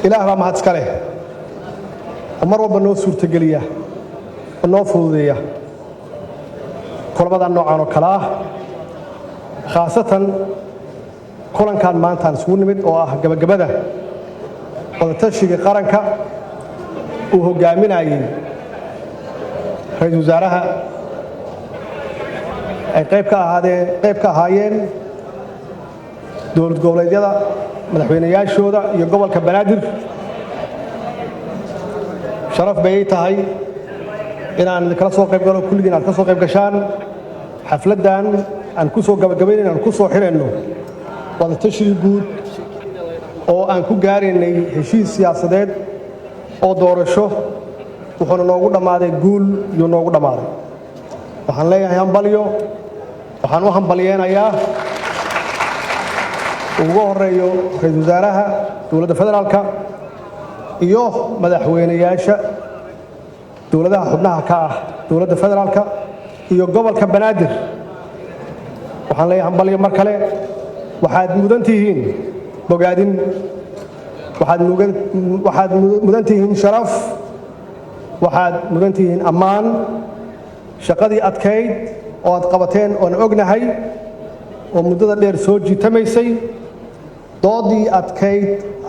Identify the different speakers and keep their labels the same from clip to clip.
Speaker 1: ilaah baa mahad iska leh oo mar walba noo suurtageliya oo noo fududeeya kulamada noocan oo kale ah khaasatan kulankan maanta aan isugu nimid oo ah gabagabada wadatashiga qaranka uu hogaaminayay ra'iisul wasaaraha ay qayb ka ahaayeen dowlad goboleedyada madaxweynayaashooda iyo gobolka Banaadir sharaf bay tahay inaan kala soo qayb galo kulligiin aad ka soo qayb gashaan xafladan aan ku soo gabagabeynayno aan ku soo xireyno wadatashiga guud oo aan ku gaaraynay heshiis siyaasadeed oo doorasho wuxuuna noogu dhammaaday guul iyo noogu dhammaaday waxaan leeyahay hambalyo waxaan u hambalyeenayaa ugu horeeyo ra'iisul wasaaraha dowladda federaalka iyo madaxweynayaasha dowladaha xubnaha ka ah dowladda federaalka iyo gobolka Banaadir waxaan leeyahay hambalyo mar kale waxaad mudan tihiin bogaadin waxaad mudan tihiin sharaf waxaad mudan tihiin ammaan shaqadii adkayd oo aad qabateen oo aan ognahay oo muddada dheer soo jiitamaysay doodii adkayd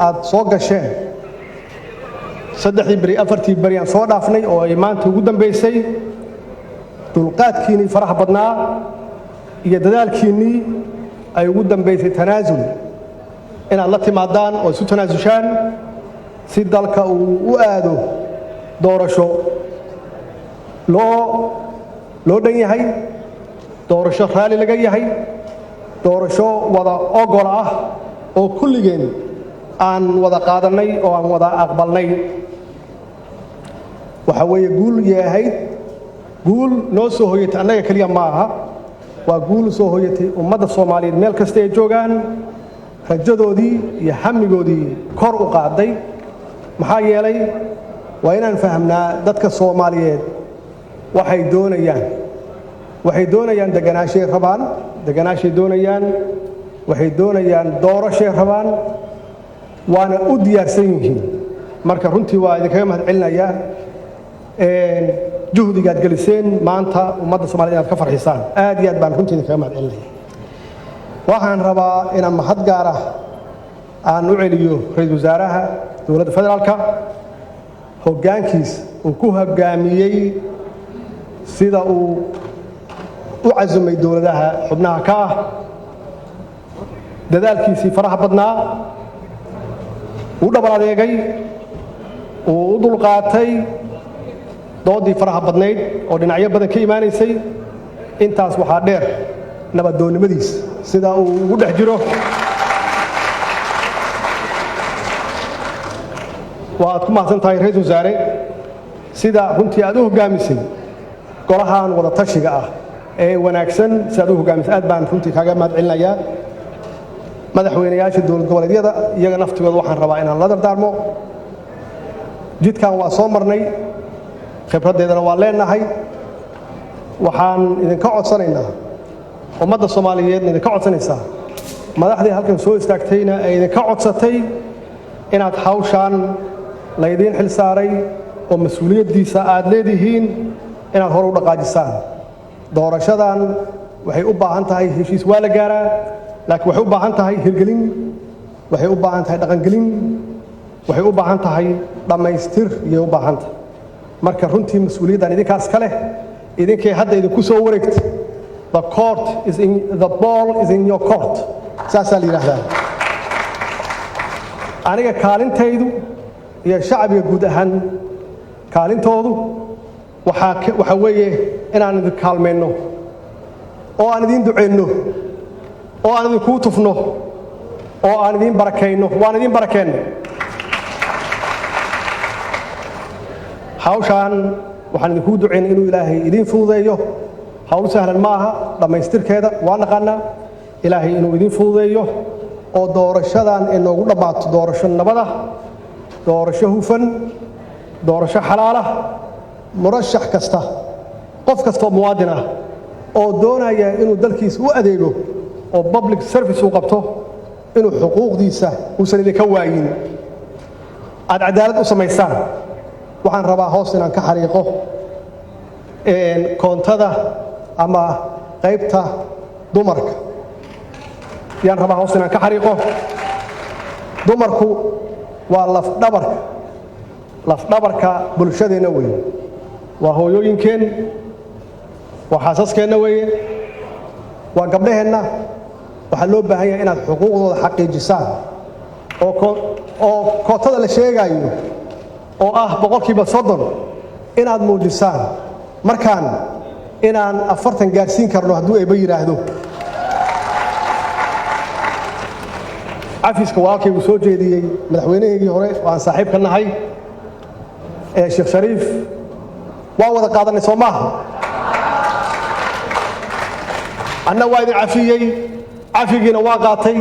Speaker 1: aad soo gasheen 3 bari 4 bari aan soo dhaafnay oo ay maanta ugu dambeysay dulqaadkiinii faraha badnaa iyo dadaalkiinii ay ugu dambeysay tanaasul inaad la timaadaan oo isu tanaasushaan si dalka uu u aado doorasho loo dhan yahay doorasho raali laga yahay doorasho wada ogol ah oo kulligeen aan wada qaadanay oo aan wada aqbalnay waxa weeye guul yahay guul noo soo hoyatay annaga kaliya ma aha waa guul soo hoyatay ummadda Soomaaliyeed meel kasta ay joogaan rajadoodii iyo hamigoodii kor u qaaday maxaa yeelay waa inaan fahamnaa dadka Soomaaliyeed waxay doonayaan deganaashay rabaan deganaashay doonayaan waxay doonayaan doorashay rabaan waana u diyaarsan yihiin marka runtii waa idinkaga mahad celinayaa juhdigaad geliseen maanta ummadda Soomaaliyeed inaad ka farxisaan aad iyo aad baan runtii idinkaga mahad celinayaa waxaan rabaa inaan mahad gaar ah aan u celiyo ra'iisul wasaaraha dowladda federaalka hoggaankiisa uu ku hoggaamiyey sida uu u cazumay dowladaha xubnaha ka ah dadaalkiisii faraha badnaa uu dhabar adeegay uu u dulqaatay doodii faraha badnayd oo dhinacyo badan ka imaanaysay intaas waxaa dheer nabadoonnimadiisa sida uu ugu dhex jiro waad ku mahadsan tahay ra'iisul wasaare sida runtii aad u hoggaamisay golahan wada tashiga ah ee wanaagsan si aad u hoggaamisay aad baan runtii kaaga mahad celinayaa madaxweynayaasha dowlad goboleedyada iyaga naftigooda waxaan rabaa inaan la dardaarmo jidkan waa soo marnay khibraddeedana waa leenahay waxaan idinka codsanaynaa ummadda Soomaaliyeed idinka codsanaysaa madaxdii halkan soo istaagtayna ay idinka codsatay inaad hawshaan laydiin xil saaray oo mas'uuliyaddiisa aad leedihiin inaad hor u dhaqaajisaan doorashadan waxay u baahan tahay heshiis waa la gaaraa laakiin waxay u baahan tahay hirgelin waxay u baahan tahay dhaqangelin waxay u baahan tahay dhammaystir iyo u baahan tahay marka runtii mas'uuliyaddan idinkaas ka leh idinkay hadda idinku soo wareegtay the ball is in your court saasaa la yidhaahdaa aniga kaalintaydu iyo shacbiga guud ahaan kaalintoodu waxa weeye inaan idin kaalmayno oo aan idin duceyno oo aan idin ku tufno oo aan idin barakeyno waan idin barakeyno hawshaan waxaan idinku duceyn inuu Ilaahay idin fududeeyo hawl sahlan ma aha dhamaystirkeeda waa naqaana Ilaahay inuu idin fududeeyo oo doorashadan inoogu dhamaato doorasho nabada doorasho hufan doorasho xalaal ah murashax kasta qof kasta muwaadin ah oo doonaya inuu dalkiisa u adeego oo public service uu qabto inuu xuquuqdiisa uusan idinka waayin aad cadaalad u samaysaan waxaan rabaa hoos inaan ka xariiqo koontada ama qaybta dumarka yaan rabaa hoos inaan ka xariiqo dumarku waa lafdhabarka bulshadeenna weeye waa hooyooyinkeen waa xaasaskeenna weeye waa gabdhaheenna waxaa loo baahan yahay inaad xuquuqdooda xaqiijisaan oo kootada la sheegayo oo ah boqolkiiba 30 inaad muujisaan markaan inaan 40 gaarsiin karno hadduu eeba yidhaahdo cafiska walaalkay uu soo jeediyey madaxweynaheygii hore oo aan saaxiib ka nahay sheekh shariif waa wada qaadanay soo maaha anna waa idin cafiyey cafigiina waa qaatay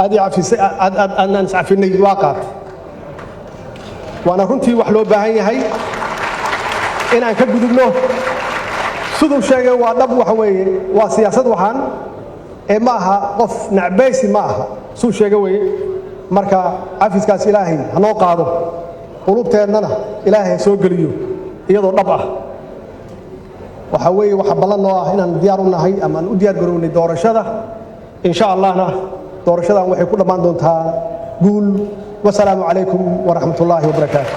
Speaker 1: aadaan iscafinay waa qaatay waana runtii wax loo baahan yahay inaan ka gudubno siduu sheegay waa dhab waxa weeye waa siyaasad waxaan ma aha qof nacbaysi ma aha suu sheegay weeye marka cafiskaas ilaahay hanoo qaado qulubteennana ilaahay soo geliyo iyadoo dhab ah waxa weeye waxa ballan noo ah inaan diyaar u nahay ama aan u diyaar garownay doorashada insha allahna doorashadan waxay ku dhammaan doontaa guul wasalaamu calaykum waraxmatullaahi wabarakaatu